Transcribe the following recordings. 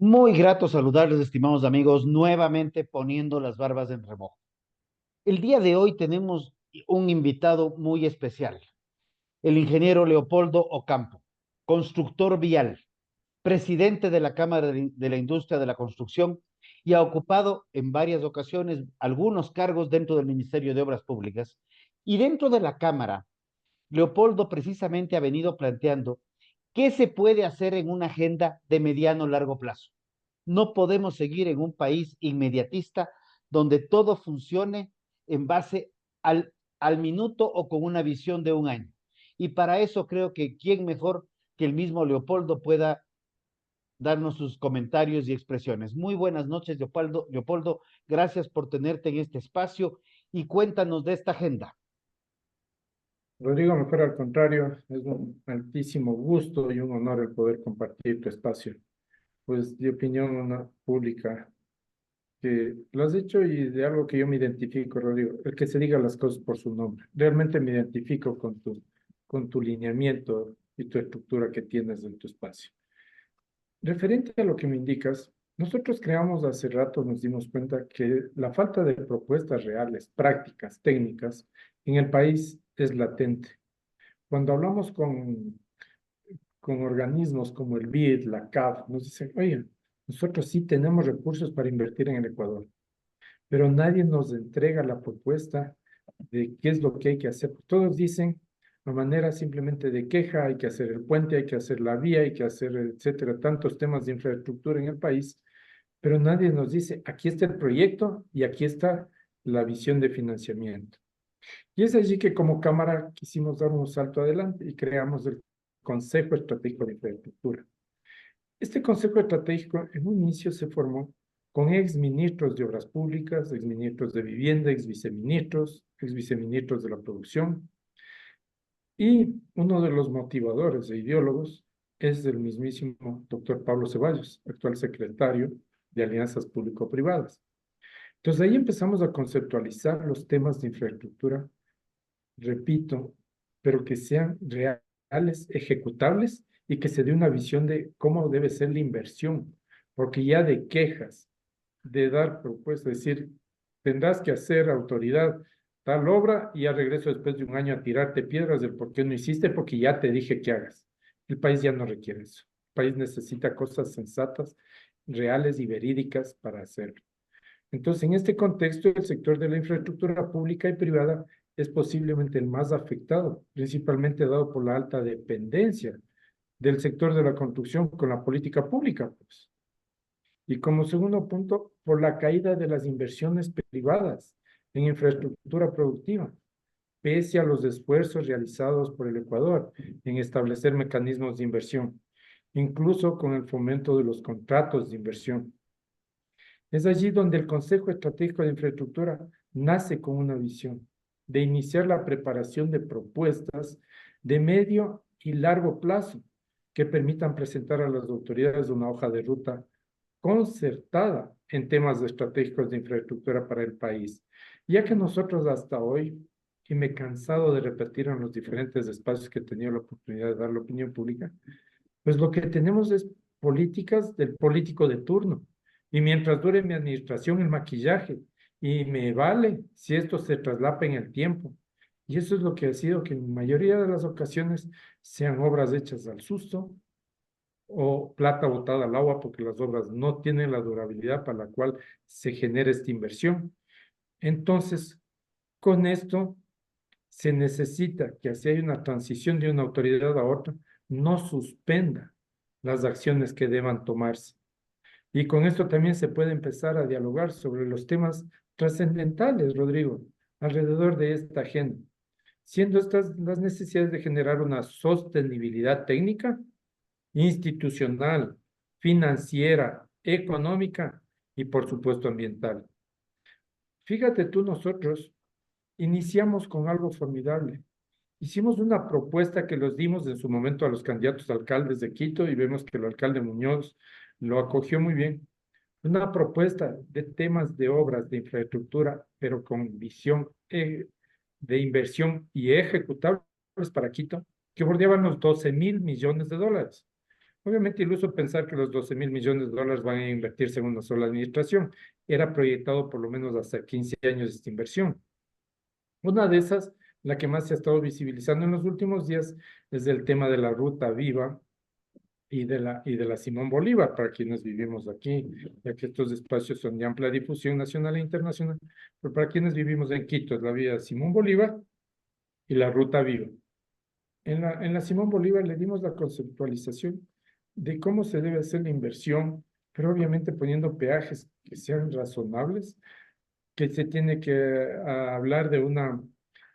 Muy grato saludarles, estimados amigos, nuevamente poniendo las barbas en remojo. El día de hoy tenemos un invitado muy especial, el ingeniero Leopoldo Ocampo, constructor vial, presidente de la Cámara de la Industria de la Construcción y ha ocupado en varias ocasiones algunos cargos dentro del Ministerio de Obras Públicas. Y dentro de la Cámara, Leopoldo precisamente ha venido planteando qué se puede hacer en una agenda de mediano largo plazo. No podemos seguir en un país inmediatista donde todo funcione en base al minuto o con una visión de un año. Y para eso creo que quién mejor que el mismo Leopoldo pueda darnos sus comentarios y expresiones. Muy buenas noches, Leopoldo. Leopoldo, gracias por tenerte en este espacio y cuéntanos de esta agenda. Rodrigo, mejor al contrario, es un altísimo gusto y un honor el poder compartir tu espacio. Pues de opinión pública, que lo has dicho y de algo que yo me identifico, Rodrigo, el que se diga las cosas por su nombre. Realmente me identifico con tu lineamiento y tu estructura que tienes en tu espacio. Referente a lo que me indicas, nosotros creamos hace rato, nos dimos cuenta que la falta de propuestas reales, prácticas, técnicas en el país es latente. Cuando hablamos con organismos como el BID, la CAF, nos dicen, oye, nosotros sí tenemos recursos para invertir en el Ecuador, pero nadie nos entrega la propuesta de qué es lo que hay que hacer. Todos dicen a manera simplemente de queja, hay que hacer el puente, hay que hacer la vía, hay que hacer, etcétera, tantos temas de infraestructura en el país, pero nadie nos dice, aquí está el proyecto y aquí está la visión de financiamiento. Y es allí que como Cámara quisimos dar un salto adelante y creamos el Consejo Estratégico de Infraestructura. Este Consejo Estratégico en un inicio se formó con exministros de Obras Públicas, exministros de Vivienda, exviceministros de la Producción, y uno de los motivadores e ideólogos es el mismísimo doctor Pablo Ceballos, actual secretario de Alianzas Público-Privadas. Entonces ahí empezamos a conceptualizar los temas de infraestructura, repito, pero que sean reales, ejecutables y que se dé una visión de cómo debe ser la inversión, porque ya de quejas, de dar propuestas, es decir, tendrás que hacer autoridad tal obra y ya regreso después de un año a tirarte piedras del por qué no hiciste, porque ya te dije que hagas. El país ya no requiere eso. El país necesita cosas sensatas, reales y verídicas para hacerlo. Entonces, en este contexto, el sector de la infraestructura pública y privada es posiblemente el más afectado, principalmente dado por la alta dependencia del sector de la construcción con la política pública, pues. Y como segundo punto, por la caída de las inversiones privadas en infraestructura productiva, pese a los esfuerzos realizados por el Ecuador en establecer mecanismos de inversión, incluso con el fomento de los contratos de inversión. Es allí donde el Consejo Estratégico de Infraestructura nace con una visión de iniciar la preparación de propuestas de medio y largo plazo que permitan presentar a las autoridades una hoja de ruta concertada en temas estratégicos de infraestructura para el país. Ya que nosotros hasta hoy, y me he cansado de repetir en los diferentes espacios que he tenido la oportunidad de dar la opinión pública, pues lo que tenemos es políticas del político de turno. Y mientras dure mi administración, el maquillaje. Y me vale si esto se traslapa en el tiempo. Y eso es lo que ha sido que en mayoría de las ocasiones sean obras hechas al susto o plata botada al agua porque las obras no tienen la durabilidad para la cual se genera esta inversión. Entonces, con esto se necesita que así hay una transición de una autoridad a otra, no suspenda las acciones que deban tomarse. Y con esto también se puede empezar a dialogar sobre los temas trascendentales, Rodrigo, alrededor de esta agenda, siendo estas las necesidades de generar una sostenibilidad técnica, institucional, financiera, económica y, por supuesto, ambiental. Fíjate tú, nosotros iniciamos con algo formidable. Hicimos una propuesta que los dimos en su momento a los candidatos a alcaldes de Quito y vemos que el alcalde Muñoz lo acogió muy bien. Una propuesta de temas de obras de infraestructura, pero con visión de inversión y ejecutables para Quito, que bordeaban los 12.000 millones de dólares. Obviamente iluso pensar que los 12.000 millones de dólares van a invertirse en una sola administración. Era proyectado por lo menos hasta 15 años esta inversión. Una de esas, la que más se ha estado visibilizando en los últimos días, es el tema de la Ruta Viva y de la Simón Bolívar, para quienes vivimos aquí, ya que estos espacios son de amplia difusión nacional e internacional, pero para quienes vivimos en Quito es la vía Simón Bolívar y la Ruta Viva. En la Simón Bolívar le dimos la conceptualización de cómo se debe hacer la inversión, pero obviamente poniendo peajes que sean razonables, que se tiene que hablar de una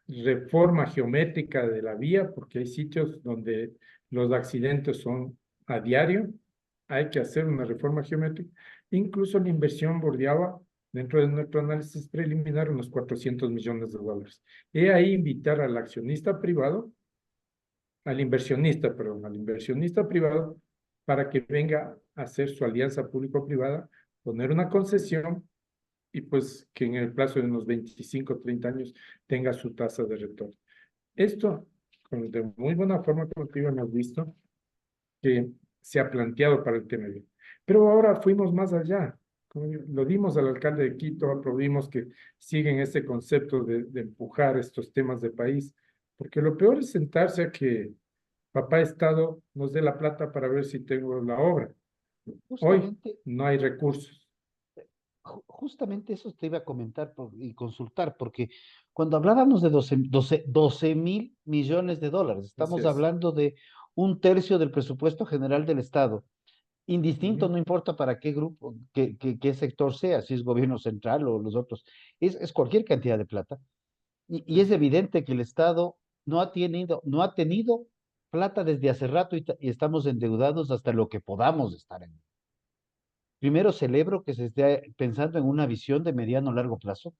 reforma geométrica de la vía, porque hay sitios donde los accidentes son a diario, hay que hacer una reforma geométrica. Incluso la inversión bordeaba, dentro de nuestro análisis preliminar, unos 400 millones de dólares. Y ahí invitar al accionista privado, al inversionista privado, para que venga a hacer su alianza público-privada, poner una concesión y pues que en el plazo de unos 25 o 30 años tenga su tasa de retorno. Esto, de muy buena forma, como te digo, hemos visto que se ha planteado para el tema. Pero ahora fuimos más allá. Lo dimos al alcalde de Quito, aplaudimos que siguen ese concepto de empujar estos temas de país, porque lo peor es sentarse a que papá Estado nos dé la plata para ver si tengo la obra. Hoy Justamente, no hay recursos. justamente eso te iba a comentar y consultar, porque cuando hablábamos de 12.000 millones de dólares, Así estamos es. hablando de un tercio del presupuesto general del Estado. Indistinto, Ujú. no importa para qué grupo, qué sector sea, si es gobierno central o los otros, es cualquier cantidad de plata. Y es evidente que el Estado no ha tenido plata desde hace rato y estamos endeudados hasta lo que podamos estar en. Primero celebro que se esté pensando en una visión de mediano a largo plazo,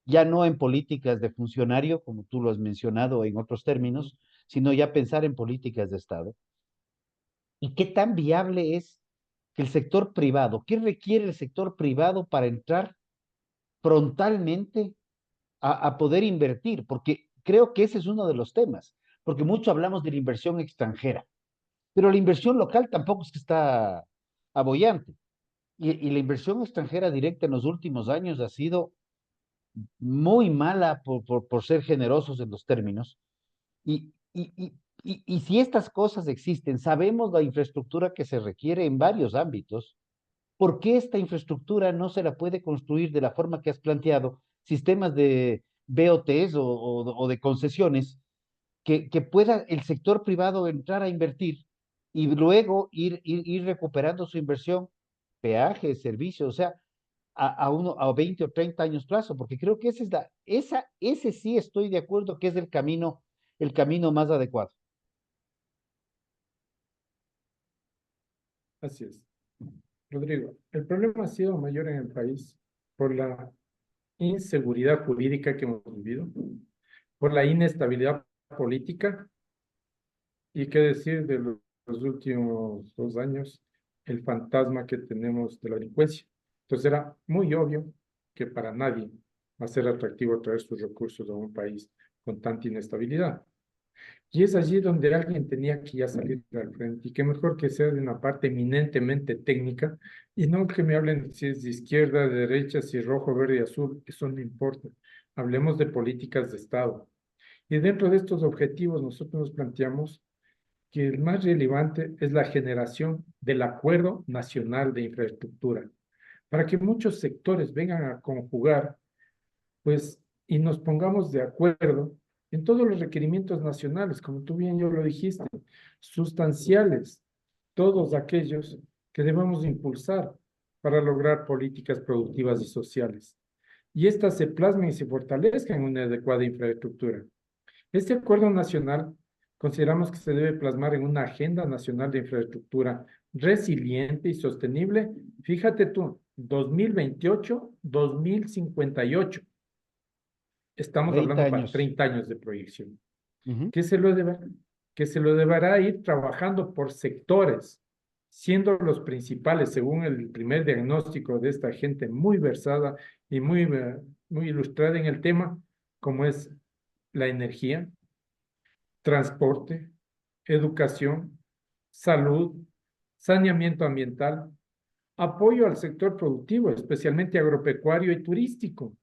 ya no en políticas de funcionario, como tú lo has mencionado en otros Ujú. términos, sino ya pensar en políticas de Estado. ¿Y qué tan viable es que el sector privado, qué requiere el sector privado para entrar frontalmente a poder invertir? Porque creo que ese es uno de los temas, porque mucho hablamos de la inversión extranjera, pero la inversión local tampoco es que está abollante. Y la inversión extranjera directa en los últimos años ha sido muy mala por ser generosos en los términos. Y si estas cosas existen, sabemos la infraestructura que se requiere en varios ámbitos. ¿Por qué esta infraestructura no se la puede construir de la forma que has planteado? Sistemas de BOTs o de concesiones que pueda el sector privado entrar a invertir y luego ir recuperando su inversión, peajes, servicios, o sea, a 20 o 30 años plazo, porque creo que ese sí estoy de acuerdo que es el camino más adecuado. Así es. Rodrigo, el problema ha sido mayor en el país por la inseguridad jurídica que hemos vivido, por la inestabilidad política y qué decir de los últimos 2 años, el fantasma que tenemos de la delincuencia. Entonces era muy obvio que para nadie va a ser atractivo traer sus recursos a un país con tanta inestabilidad. Y es allí donde alguien tenía que ya salir al frente. Y qué mejor que sea de una parte eminentemente técnica y no que me hablen si es de izquierda, de derecha, si es rojo, verde y azul. Eso no importa. Hablemos de políticas de Estado. Y dentro de estos objetivos nosotros nos planteamos que el más relevante es la generación del Acuerdo Nacional de Infraestructura, para que muchos sectores vengan a conjugar, pues, y nos pongamos de acuerdo en todos los requerimientos nacionales, como tú bien yo lo dijiste, sustanciales, todos aquellos que debamos impulsar para lograr políticas productivas y sociales. Y estas se plasmen y se fortalezcan en una adecuada infraestructura. Este acuerdo nacional consideramos que se debe plasmar en una agenda nacional de infraestructura resiliente y sostenible. Fíjate tú, 2028-2058. Estamos 30 hablando para años. 30 años de proyección. Ujú. ¿Qué se lo debe? Que se lo deberá ir trabajando por sectores, siendo los principales, según el primer diagnóstico de esta gente muy versada y muy ilustrada en el tema, como es la energía, transporte, educación, salud, saneamiento ambiental, apoyo al sector productivo, especialmente agropecuario y turístico,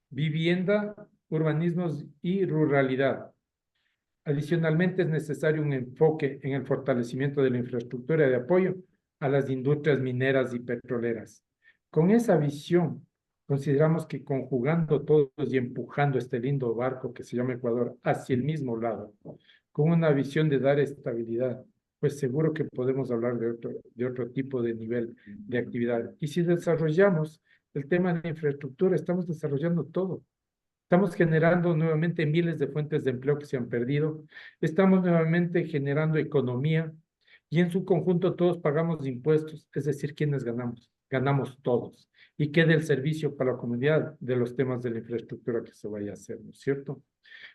vivienda, urbanismos y ruralidad. Adicionalmente, es necesario un enfoque en el fortalecimiento de la infraestructura de apoyo a las industrias mineras y petroleras. Con esa visión, consideramos que conjugando todos y empujando este lindo barco que se llama Ecuador hacia el mismo lado, con una visión de dar estabilidad, pues seguro que podemos hablar de otro tipo de nivel de actividad. Y si desarrollamos el tema de infraestructura, estamos desarrollando todo. Estamos generando nuevamente miles de fuentes de empleo que se han perdido. Estamos nuevamente generando economía y en su conjunto todos pagamos impuestos, es decir, ¿quiénes ganamos? Ganamos todos. Y queda el servicio para la comunidad de los temas de la infraestructura que se vaya a hacer, ¿no es cierto?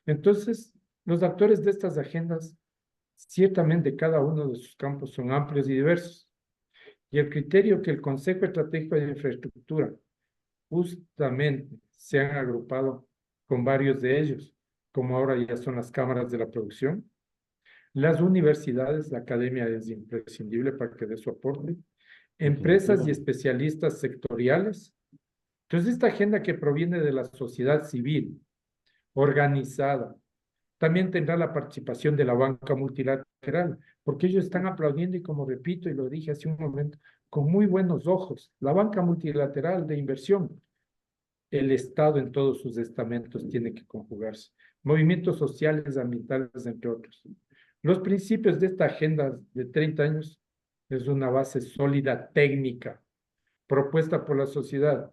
Entonces, los actores de estas agendas, ciertamente cada uno de sus campos son amplios y diversos. Y el criterio que el Consejo Estratégico de Infraestructura justamente se han agrupado con varios de ellos, como ahora ya son las cámaras de la producción, las universidades, la academia es imprescindible para que dé su aporte, empresas y Definitivo. especialistas sectoriales. Entonces, esta agenda que proviene de la sociedad civil, organizada, también tendrá la participación de la banca multilateral, porque ellos están aplaudiendo y como repito y lo dije hace un momento, con muy buenos ojos, la banca multilateral de inversión, el Estado en todos sus estamentos tiene que conjugarse. Movimientos sociales, ambientales, entre otros. Los principios de esta agenda de 30 años es una base sólida técnica propuesta por la sociedad,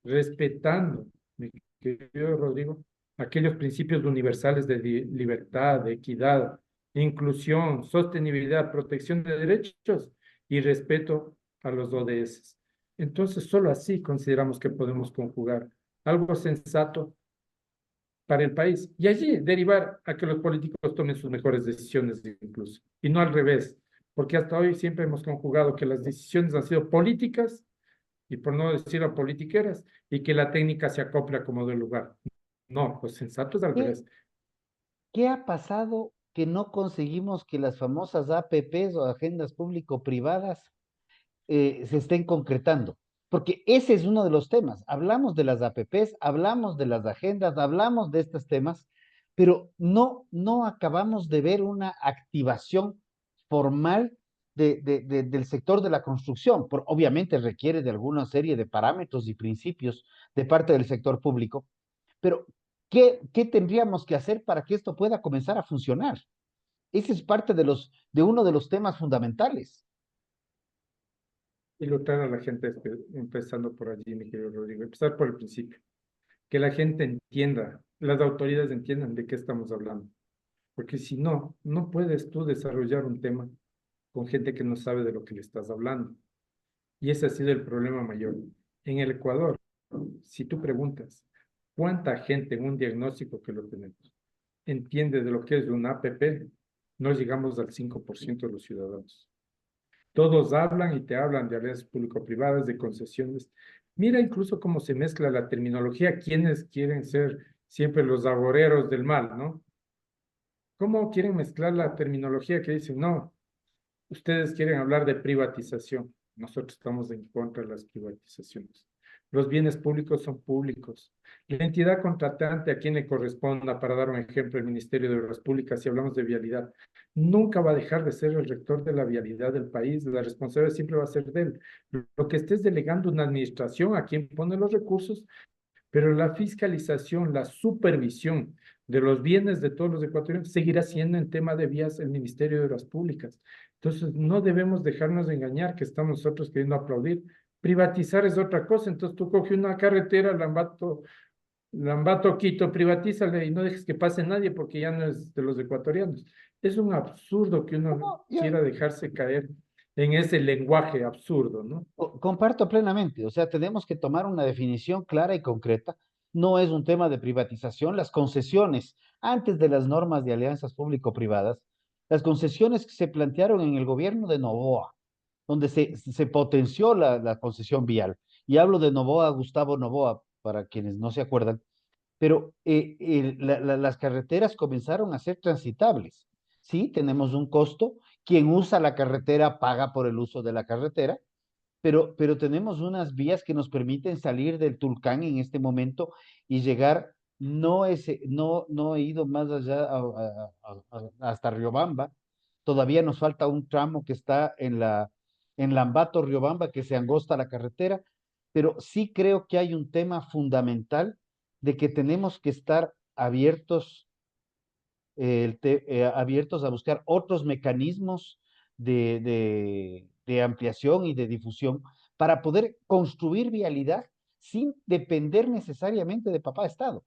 respetando, mi querido Rodrigo, aquellos principios universales de libertad, de equidad, inclusión, sostenibilidad, protección de derechos y respeto a los ODS. Entonces, solo así consideramos que podemos conjugar algo sensato para el país y allí derivar a que los políticos tomen sus mejores decisiones incluso, y no al revés, porque hasta hoy siempre hemos conjugado que las decisiones han sido políticas y por no decirlo politiqueras, y que la técnica se acopla como del lugar. No, pues sensato es al ¿Qué, revés. qué ha pasado que no conseguimos que las famosas APPs o agendas público-privadas se estén concretando? Porque ese es uno de los temas. Hablamos de las APPs, hablamos de las agendas, hablamos de estos temas, pero no acabamos de ver una activación formal del sector de la construcción. Obviamente requiere de alguna serie de parámetros y principios de parte del sector público, pero ¿qué tendríamos que hacer para que esto pueda comenzar a funcionar? Ese es parte de uno de los temas fundamentales. Ilustrar a la gente, empezando por allí, mi querido Rodrigo, empezar por el principio. Que la gente entienda, las autoridades entiendan de qué estamos hablando. Porque si no, no puedes tú desarrollar un tema con gente que no sabe de lo que le estás hablando. Y ese ha sido el problema mayor. En el Ecuador, si tú preguntas, ¿cuánta gente en un diagnóstico que lo tenemos entiende de lo que es una APP? No llegamos al 5% de los ciudadanos. Todos hablan y te hablan de alianzas público-privadas, de concesiones. Mira incluso cómo se mezcla la terminología, quienes quieren ser siempre los agoreros del mal, ¿no? ¿Cómo quieren mezclar la terminología que dicen, no, ustedes quieren hablar de privatización? Nosotros estamos en contra de las privatizaciones. Los bienes públicos son públicos. La entidad contratante a quien le corresponda, para dar un ejemplo, el Ministerio de Obras Públicas, si hablamos de vialidad, nunca va a dejar de ser el rector de la vialidad del país. La responsabilidad siempre va a ser de él. Lo que estés delegando una administración a quien pone los recursos, pero la fiscalización, la supervisión de los bienes de todos los ecuatorianos seguirá siendo en tema de vías el Ministerio de Obras Públicas. Entonces, no debemos dejarnos de engañar que estamos nosotros queriendo aplaudir. Privatizar es otra cosa. Entonces, tú coges una carretera, Lambato, Quito, privatízale y no dejes que pase nadie porque ya no es de los ecuatorianos. Es un absurdo que uno No, yo quiera dejarse caer en ese lenguaje absurdo, ¿no? comparto plenamente, o sea, tenemos que tomar una definición clara y concreta. No es un tema de privatización. Las concesiones, antes de las normas de alianzas público-privadas, las concesiones que se plantearon en el gobierno de Novoa, donde se potenció la concesión vial. Y hablo de Novoa, Gustavo Novoa, para quienes no se acuerdan, pero las carreteras comenzaron a ser transitables. Sí, tenemos un costo Quien usa la carretera paga por el uso de la carretera, pero tenemos unas vías que nos permiten salir del Tulcán en este momento y llegar, no he ido más allá hasta Riobamba, todavía nos falta un tramo que está en Lambato, Riobamba, que se angosta la carretera, pero sí creo que hay un tema fundamental de que tenemos que estar abiertos a buscar otros mecanismos de ampliación y de difusión para poder construir vialidad sin depender necesariamente de papá Estado,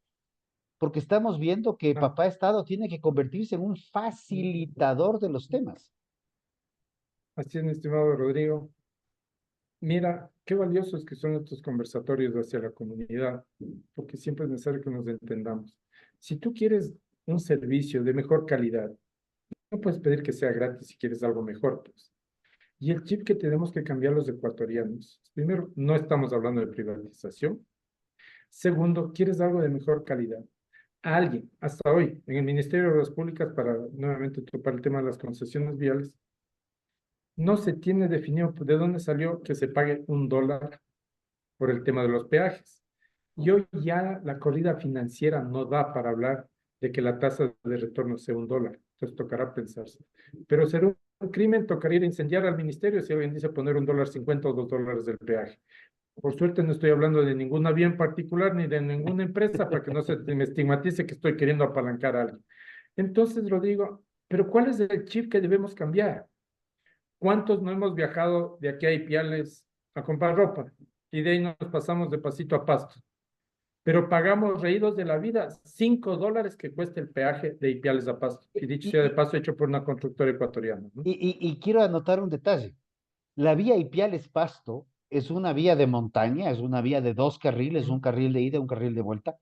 porque estamos viendo que Ah, papá Estado tiene que convertirse en un facilitador de los temas. así es, mi estimado Rodrigo. Mira, qué valiosos que son estos conversatorios hacia la comunidad, porque siempre es necesario que nos entendamos. Si tú quieres un servicio de mejor calidad, no puedes pedir que sea gratis si quieres algo mejor, pues. Y el chip que tenemos que cambiar los ecuatorianos, primero, no estamos hablando de privatización. Segundo, quieres algo de mejor calidad. Alguien, hasta hoy, en el Ministerio de Obras Públicas, para nuevamente topar el tema de las concesiones viales, no se tiene definido de dónde salió que se pague $1 por el tema de los peajes. Y hoy ya la corrida financiera no da para hablar de que la tasa de retorno sea $1. Entonces tocará pensarse. Pero será un crimen, tocaría ir a incendiar al ministerio si alguien dice poner $1.50 o $2 del peaje. Por suerte no estoy hablando de ninguna vía en particular ni de ninguna empresa para que no se me estigmatice que estoy queriendo apalancar a alguien. Entonces, Rodrigo, pero ¿cuál es el chip que debemos cambiar? ¿Cuántos no hemos viajado de aquí a Ipiales a comprar ropa? Y de ahí nos pasamos de Pasito a Pasto. Pero pagamos reídos de la vida $5 que cuesta el peaje de Ipiales a Pasto. Y dicho Y, sea de y, paso, hecho por una constructora ecuatoriana, ¿no? y quiero anotar un detalle. La vía Ipiales-Pasto es una vía de montaña, es una vía de dos carriles, un carril de ida, un carril de vuelta,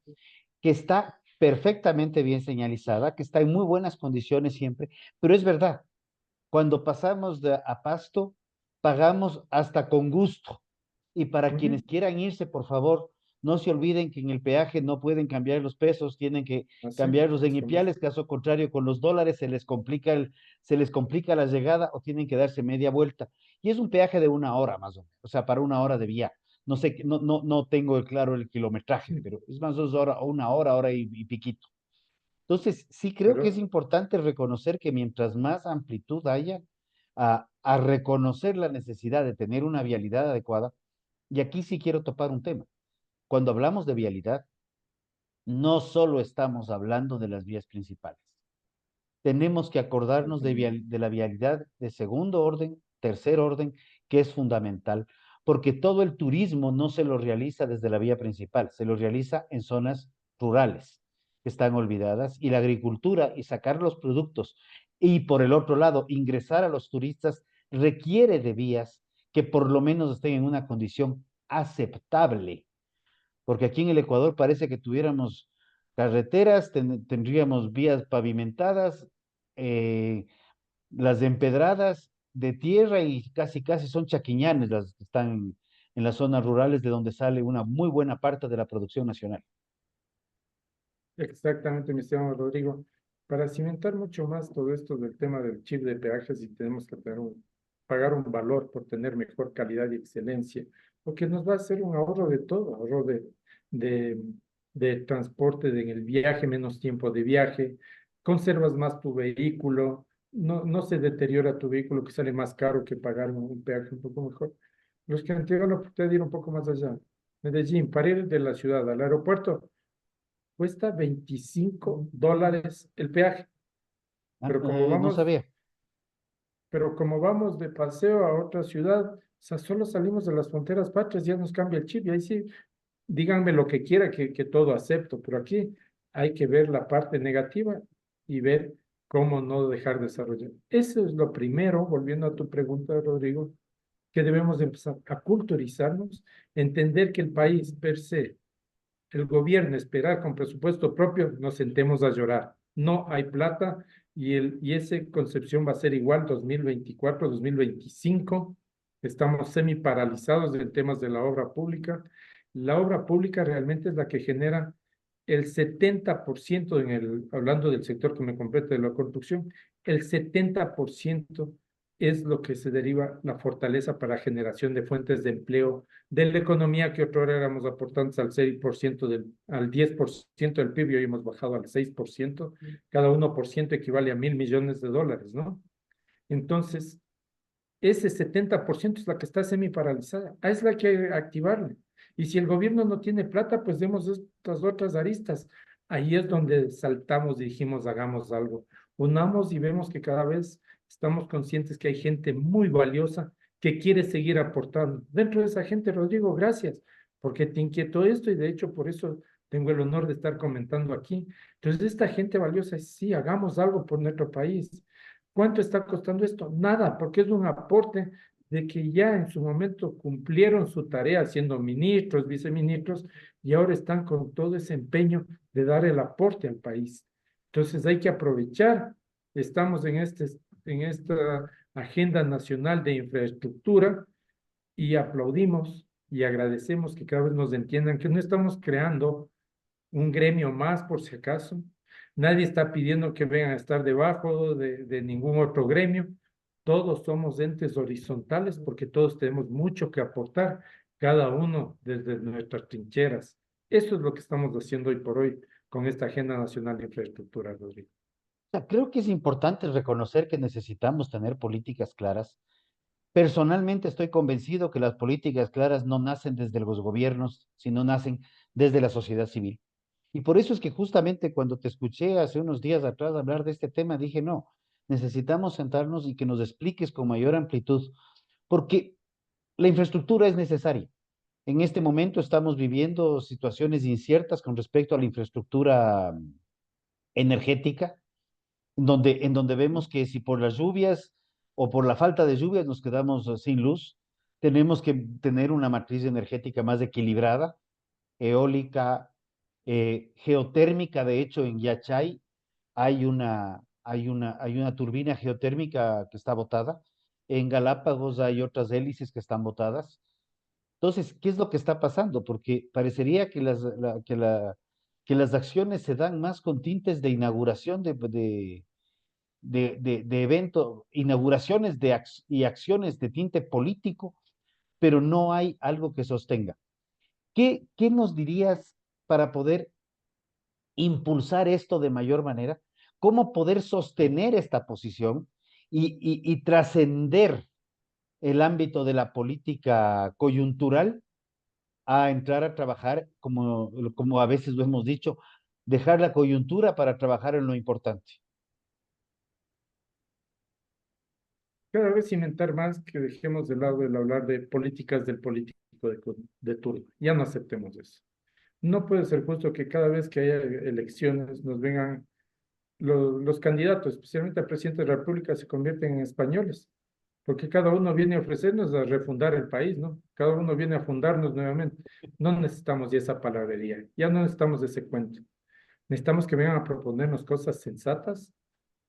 que está perfectamente bien señalizada, que está en muy buenas condiciones siempre, pero es verdad, cuando pasamos a Pasto, pagamos hasta con gusto. Y para quienes Ujú. quieran irse, por favor, no se olviden que en el peaje no pueden cambiar los pesos, tienen que Así, cambiarlos en estamos. ipiales, caso contrario, con los dólares se les complica la llegada o tienen que darse media vuelta. Y es un peaje de 1 hora más o menos, o sea, para 1 hora de vía. No sé, no tengo claro el kilometraje, Sí, pero es más o menos 1 hora, hora y piquito. Entonces, sí creo que es pero importante reconocer que mientras más amplitud haya, a reconocer la necesidad de tener una vialidad adecuada, y aquí sí quiero topar un tema. Cuando hablamos de vialidad, no solo estamos hablando de las vías principales. Tenemos que acordarnos de la vialidad de segundo orden, tercer orden, que es fundamental, porque todo el turismo no se lo realiza desde la vía principal, se lo realiza en zonas rurales que están olvidadas, y la agricultura y sacar los productos y por el otro lado ingresar a los turistas requiere de vías que por lo menos estén en una condición aceptable, porque aquí en el Ecuador parece que tuviéramos carreteras, tendríamos vías pavimentadas, eh, las empedradas de tierra y casi casi son chaquiñanes las que están en las zonas rurales de donde sale una muy buena parte de la producción nacional. exactamente, mi estimado Rodrigo. Para cimentar mucho más todo esto del tema del chip de peajes, y tenemos que tener pagar un valor por tener mejor calidad y excelencia, porque nos va a hacer un ahorro de todo, ahorro de, de transporte en el viaje, menos tiempo de viaje, conservas más tu vehículo, no se deteriora tu vehículo, que sale más caro que pagar un peaje un poco mejor. Los que han tenido la oportunidad de ir un poco más allá, Medellín, para ir de la ciudad al aeropuerto, cuesta $25 el peaje, pero como No vamos, sabía. pero como vamos de paseo a otra ciudad, o sea, solo salimos de las fronteras patrias, ya nos cambia el chip, y ahí sí, díganme lo que quiera, que todo acepto, pero aquí hay que ver la parte negativa y ver cómo no dejar de desarrollar. Eso es lo primero, volviendo a tu pregunta, Rodrigo, que debemos de empezar a culturizarnos, entender que el país per se, el gobierno esperar con presupuesto propio, nos sentemos a llorar. No hay plata, y esa concepción va a ser igual 2024, 2025. Estamos semi paralizados en temas de la obra pública. La obra pública realmente es la que genera el 70% hablando del sector que me compete de la construcción, el 70% es lo que se deriva la fortaleza para generación de fuentes de empleo de la economía que otrora éramos aportantes al 6% al 10% del PIB y hoy hemos bajado al 6%. Cada 1% equivale a $1.000 millones, ¿no? Entonces, ese 70% es la que está semi-paralizada. Es la que hay que activarle. Y si el gobierno no tiene plata, pues demos estas otras aristas. Ahí es donde saltamos y dijimos, hagamos algo. Unamos y vemos que cada vez estamos conscientes que hay gente muy valiosa que quiere seguir aportando. Dentro de esa gente, Rodrigo, gracias, porque te inquietó esto y de hecho por eso tengo el honor de estar comentando aquí. Entonces, esta gente valiosa, sí, hagamos algo por nuestro país. ¿Cuánto está costando esto? Nada, porque es un aporte de que ya en su momento cumplieron su tarea siendo ministros, viceministros, y ahora están con todo ese empeño de dar el aporte al país. Entonces hay que aprovechar, estamos en esta agenda nacional de infraestructura y aplaudimos y agradecemos que cada vez nos entiendan que no estamos creando un gremio más por si acaso. Nadie está pidiendo que vengan a estar debajo de ningún otro gremio. Todos somos entes horizontales porque todos tenemos mucho que aportar, cada uno desde nuestras trincheras. Eso es lo que estamos haciendo hoy por hoy con esta Agenda Nacional de Infraestructura, Rodrigo. O sea, creo que es importante reconocer que necesitamos tener políticas claras. Personalmente estoy convencido que las políticas claras no nacen desde los gobiernos, sino nacen desde la sociedad civil. Y por eso es que justamente cuando te escuché hace unos días atrás hablar de este tema, dije, no, necesitamos sentarnos y que nos expliques con mayor amplitud, porque la infraestructura es necesaria. En este momento estamos viviendo situaciones inciertas con respecto a la infraestructura energética, en donde vemos que si por las lluvias o por la falta de lluvias nos quedamos sin luz, tenemos que tener una matriz energética más equilibrada, eólica, geotérmica. De hecho, en Yachay hay una turbina geotérmica que está botada. En Galápagos hay otras hélices que están botadas. Entonces, ¿qué es lo que está pasando? Porque parecería que las acciones se dan más con tintes de inauguración de evento, inauguraciones y acciones de tinte político, pero no hay algo que sostenga. ¿Qué nos dirías para poder impulsar esto de mayor manera? ¿Cómo poder sostener esta posición y trascender el ámbito de la política coyuntural a entrar a trabajar, como a veces lo hemos dicho, dejar la coyuntura para trabajar en lo importante? Cada vez cimentar más que dejemos de lado el hablar de políticas del político de turno. Ya no aceptemos eso. No puede ser justo que cada vez que haya elecciones nos vengan los candidatos, especialmente al presidente de la República, se convierten en españoles, porque cada uno viene a ofrecernos a refundar el país, ¿no? Cada uno viene a fundarnos nuevamente. No necesitamos ya esa palabrería, ya no necesitamos ese cuento. Necesitamos que vengan a proponernos cosas sensatas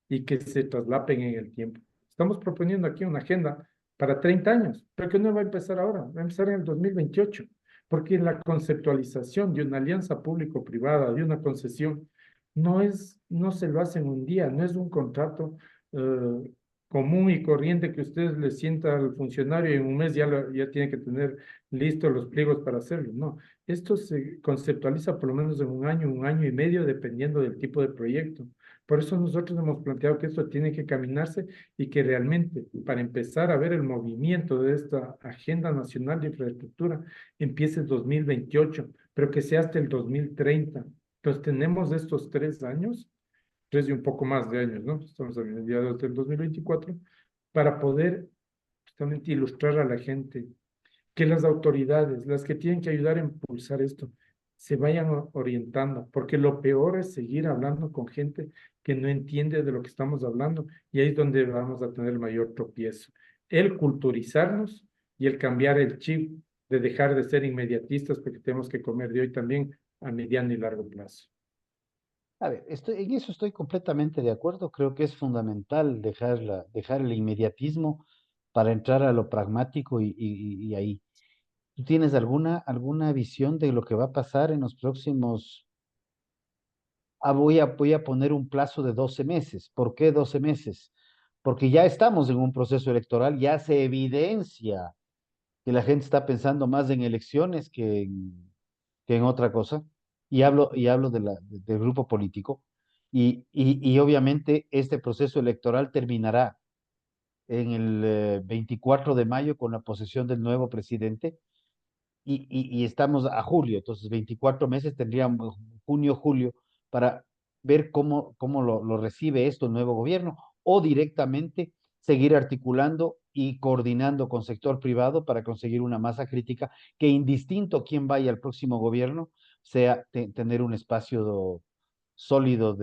y que se traslapen en el tiempo. Estamos proponiendo aquí una agenda para 30 años, pero que no va a empezar ahora, va a empezar en el 2028, porque la conceptualización de una alianza público-privada, de una concesión, no se lo hace en un día, no es un contrato común y corriente que usted le sienta al funcionario y en un mes ya tiene que tener listos los pliegos para hacerlo. No, esto se conceptualiza por lo menos en un año y medio, dependiendo del tipo de proyecto. Por eso nosotros hemos planteado que esto tiene que caminarse y que realmente, para empezar a ver el movimiento de esta Agenda Nacional de Infraestructura, empiece el 2028, pero que sea hasta el 2030. Entonces tenemos estos 3 años, 3 y un poco más de años, ¿no? Estamos a mediados del 2024, para poder justamente ilustrar a la gente que las autoridades, las que tienen que ayudar a impulsar esto, se vayan orientando, porque lo peor es seguir hablando con gente que no entiende de lo que estamos hablando y ahí es donde vamos a tener el mayor tropiezo. El culturizarnos y el cambiar el chip de dejar de ser inmediatistas porque tenemos que comer de hoy también a mediano y largo plazo. A ver, en eso estoy completamente de acuerdo. Creo que es fundamental dejar el inmediatismo para entrar a lo pragmático y ahí. ¿Tú tienes alguna visión de lo que va a pasar en los próximos? Voy a poner un plazo de 12 meses. ¿Por qué 12 meses? porque ya estamos en un proceso electoral, ya se evidencia que la gente está pensando más en elecciones que en otra cosa, y hablo del grupo político, y obviamente este proceso electoral terminará en el 24 de mayo con la posesión del nuevo presidente, y estamos a julio, entonces 24 meses tendríamos junio, julio, para ver cómo lo recibe esto el nuevo gobierno, o directamente seguir articulando y coordinando con sector privado para conseguir una masa crítica que, indistinto quién vaya al próximo gobierno, sea tener un espacio sólido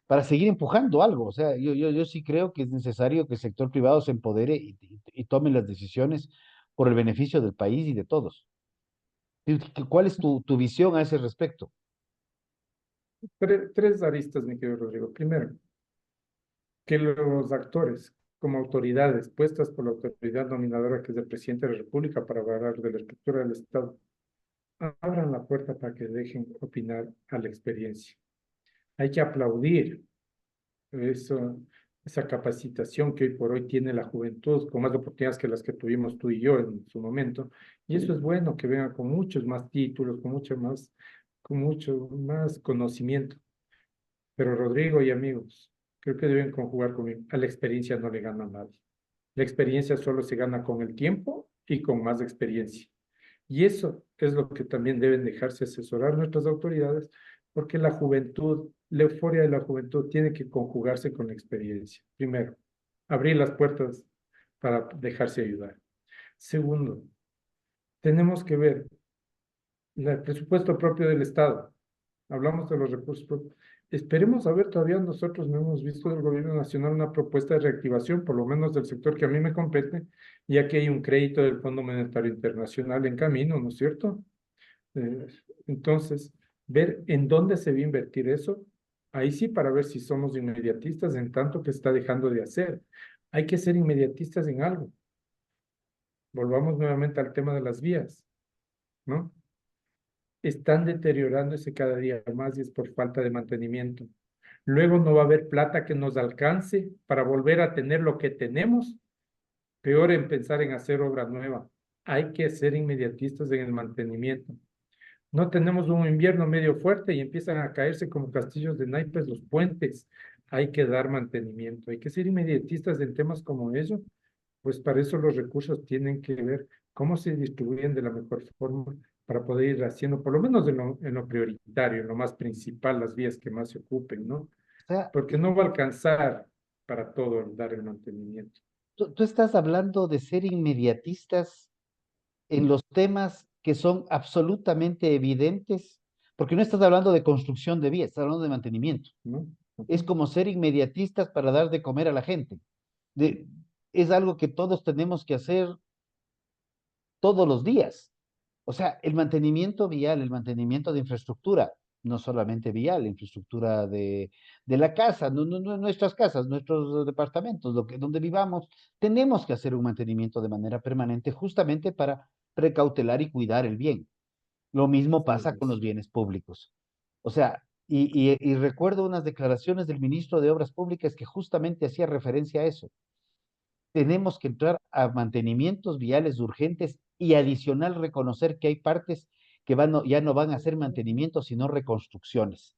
para seguir empujando algo. O sea, yo sí creo que es necesario que el sector privado se empodere y tome las decisiones por el beneficio del país y de todos. ¿Cuál es tu visión a ese respecto? Tres aristas, mi querido Rodrigo. Primero, que los actores, como autoridades puestas por la autoridad nominadora, que es el presidente de la República, para hablar de la estructura del Estado, abran la puerta para que dejen opinar a la experiencia. Hay que aplaudir eso, esa capacitación que hoy por hoy tiene la juventud, con más oportunidades que las que tuvimos tú y yo en su momento. Y eso es bueno, que vengan con muchos más títulos, con mucho más conocimiento. Pero Rodrigo y amigos, creo que deben conjugar conmigo. A la experiencia no le gana a nadie. La experiencia solo se gana con el tiempo y con más experiencia. Y eso es lo que también deben dejarse asesorar nuestras autoridades, porque la juventud, la euforia de la juventud tiene que conjugarse con la experiencia. Primero, abrir las puertas para dejarse ayudar. Segundo, tenemos que ver el presupuesto propio del Estado. Hablamos de los recursos propios. Esperemos a ver, todavía nosotros no hemos visto del gobierno nacional una propuesta de reactivación, por lo menos del sector que a mí me compete, ya que hay un crédito del Fondo Monetario Internacional en camino, ¿no es cierto? Eh, entonces, ver en dónde se va a invertir eso, ahí sí, para ver si somos inmediatistas en tanto que está dejando de hacer. Hay que ser inmediatistas en algo. Volvamos nuevamente al tema de las vías, ¿no? Están deteriorándose cada día más y es por falta de mantenimiento. Luego no va a haber plata que nos alcance para volver a tener lo que tenemos. Peor en pensar en hacer obra nueva. Hay que ser inmediatistas en el mantenimiento. No tenemos un invierno medio fuerte y empiezan a caerse como castillos de naipes los puentes. Hay que dar mantenimiento. Hay que ser inmediatistas en temas como eso, pues para eso los recursos tienen que ver cómo se distribuyen de la mejor forma para poder ir haciendo, por lo menos en lo prioritario, en lo más principal, las vías que más se ocupen, ¿no? O sea, Porque no va a alcanzar para todo dar el mantenimiento. tú estás hablando de ser inmediatistas en los temas que son absolutamente evidentes, porque no estás hablando de construcción de vías, estás hablando de mantenimiento. ¿No? Es Ujú. como ser inmediatistas para dar de comer a la gente. De, es algo que todos tenemos que hacer todos los días. O sea, el mantenimiento vial, el mantenimiento de infraestructura, no solamente vial, infraestructura de la casa, nuestras casas, nuestros departamentos, donde vivamos, tenemos que hacer un mantenimiento de manera permanente justamente para precautelar y cuidar el bien. Lo mismo Así pasa con los es. bienes públicos. O sea, y recuerdo unas declaraciones del ministro de Obras Públicas que justamente hacía referencia a eso. Tenemos que entrar a mantenimientos viales urgentes y adicional reconocer que hay partes que ya no van a ser mantenimientos, sino reconstrucciones.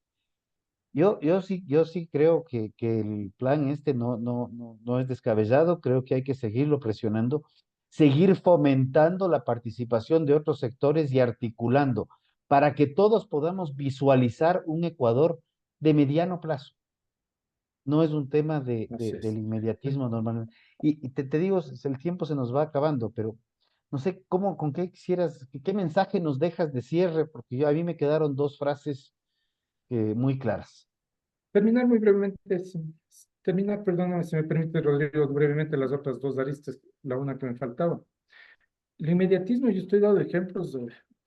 Yo sí creo que el plan este no es descabellado, creo que hay que seguirlo presionando, seguir fomentando la participación de otros sectores y articulando para que todos podamos visualizar un Ecuador de mediano plazo. No es un tema Así del es. inmediatismo normalmente. Y te digo, el tiempo se nos va acabando, pero no sé con qué quisieras, qué mensaje nos dejas de cierre, porque a mí me quedaron dos frases muy claras. Terminar muy brevemente, terminar, perdóname si me permite, Rodrigo, brevemente las otras dos aristas, la una que me faltaba. El inmediatismo, yo estoy dando ejemplos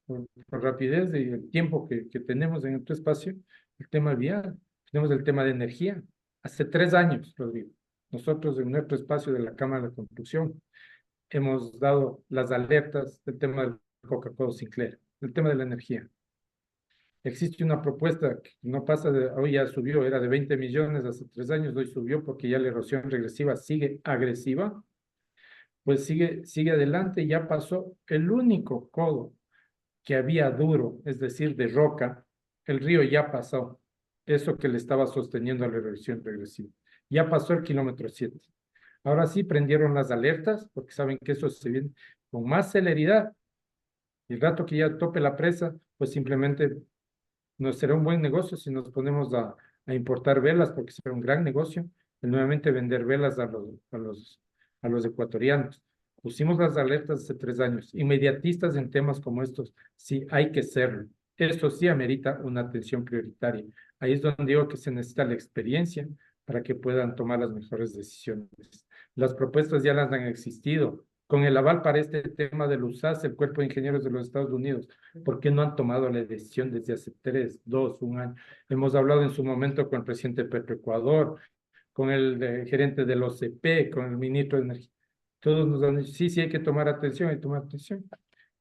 por rapidez del tiempo que tenemos en nuestro espacio, el tema vial, tenemos el tema de energía. Hace 3 años, Rodrigo, nosotros en nuestro espacio de la Cámara de Construcción hemos dado las alertas del tema del Coca-Cola Sinclair, el tema de la energía. Existe una propuesta que no pasa de, hoy ya subió, era de 20 millones hace 3 años, hoy subió porque ya la erosión regresiva sigue agresiva, pues sigue adelante, ya pasó el único codo que había duro, es decir, de roca, el río ya pasó, eso que le estaba sosteniendo a la erosión regresiva. Ya pasó el kilómetro 7. Ahora sí prendieron las alertas, porque saben que eso se viene con más celeridad. Y el rato que ya tope la presa, pues simplemente nos será un buen negocio si nos ponemos a importar velas, porque será un gran negocio el nuevamente vender velas a los ecuatorianos. Pusimos las alertas hace 3 años, inmediatistas en temas como estos, sí hay que serlo. Esto sí amerita una atención prioritaria. Ahí es donde digo que se necesita la experiencia para que puedan tomar las mejores decisiones. Las propuestas ya las han existido. Con el aval para este tema del USAS, el Cuerpo de Ingenieros de los Estados Unidos, ¿por qué no han tomado la decisión desde hace 3, 2, 1 año? Hemos hablado en su momento con el presidente de Petroecuador, con el gerente del OCP, con el ministro de Energía. Todos nos han dicho, sí, sí hay que tomar atención, hay que tomar atención.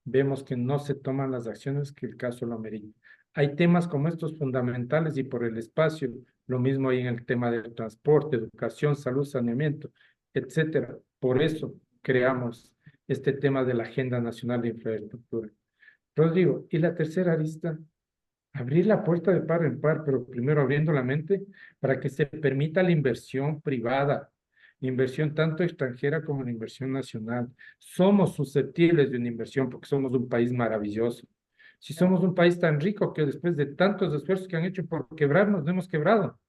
Vemos que no se toman las acciones que el caso lo amerita. Hay temas como estos fundamentales y por el espacio, lo mismo hay en el tema del transporte, educación, salud, saneamiento, etcétera. Por eso creamos este tema de la Agenda Nacional de Infraestructura. Rodrigo, y la tercera arista, abrir la puerta de par en par, pero primero abriendo la mente para que se permita la inversión privada, inversión tanto extranjera como la inversión nacional. Somos susceptibles de una inversión porque somos un país maravilloso. Si somos un país tan rico que después de tantos esfuerzos que han hecho por quebrarnos, no hemos quebrado.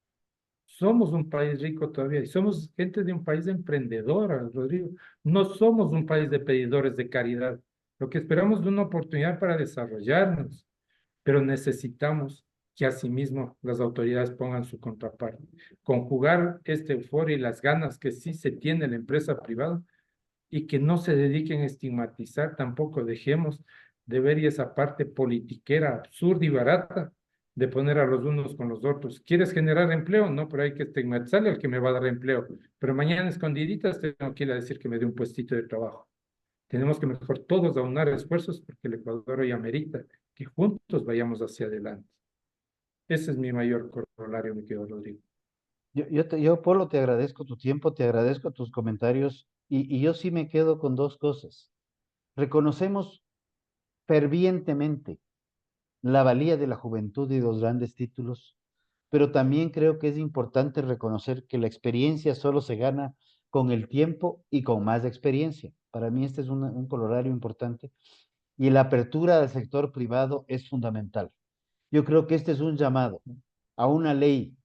Somos un país rico todavía y somos gente de un país emprendedora, Rodrigo. No somos un país de pedidores de caridad. Lo que esperamos es una oportunidad para desarrollarnos, pero necesitamos que asimismo las autoridades pongan su contraparte. Conjugar este euforia y las ganas que sí se tiene en la empresa privada y que no se dediquen a estigmatizar, tampoco dejemos de ver y esa parte politiquera absurda y barata de poner a los unos con los otros. ¿Quieres generar empleo? No, pero hay que estigmatizarle al que me va a dar empleo. Pero mañana escondiditas tengo que ir a decir que me dé un puestito de trabajo. Tenemos que mejor todos aunar esfuerzos porque el Ecuador hoy amerita que juntos vayamos hacia adelante. Ese es mi mayor corolario, mi querido Rodrigo. Yo, Polo, te agradezco tu tiempo, te agradezco tus comentarios y yo sí me quedo con dos cosas. Reconocemos fervientemente la valía de la juventud y de los grandes títulos, pero también creo que es importante reconocer que la experiencia solo se gana con el tiempo y con más experiencia. Para mí este es un colorario importante y la apertura del sector privado es fundamental. Yo creo que este es un llamado a una ley,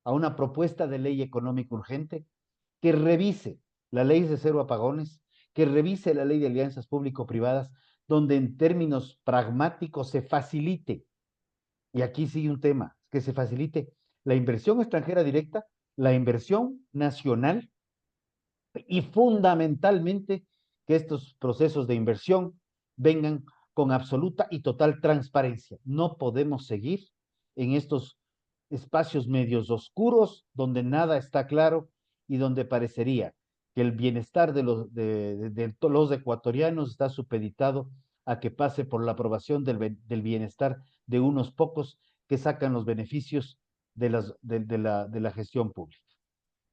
a una propuesta de ley económica urgente que revise la ley de cero apagones, que revise la ley de alianzas público-privadas, donde en términos pragmáticos se facilite, y aquí sigue un tema, que se facilite la inversión extranjera directa, la inversión nacional y fundamentalmente que estos procesos de inversión vengan con absoluta y total transparencia. No podemos seguir en estos espacios medios oscuros donde nada está claro y donde parecería que el bienestar de los ecuatorianos está supeditado a que pase por la aprobación del bienestar de unos pocos que sacan los beneficios de la gestión pública.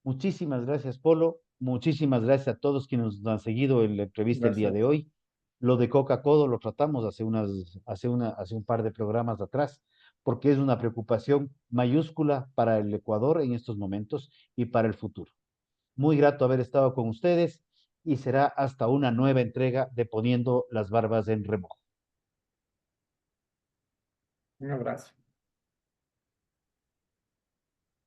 Muchísimas gracias, Polo. Muchísimas gracias a todos quienes nos han seguido en la entrevista el día Gracias. de hoy. Lo de Coca-Cola lo tratamos hace un par de programas atrás, porque es una preocupación mayúscula para el Ecuador en estos momentos y para el futuro. Muy grato haber estado con ustedes y será hasta una nueva entrega de Poniendo las Barbas en Remojo. Un abrazo.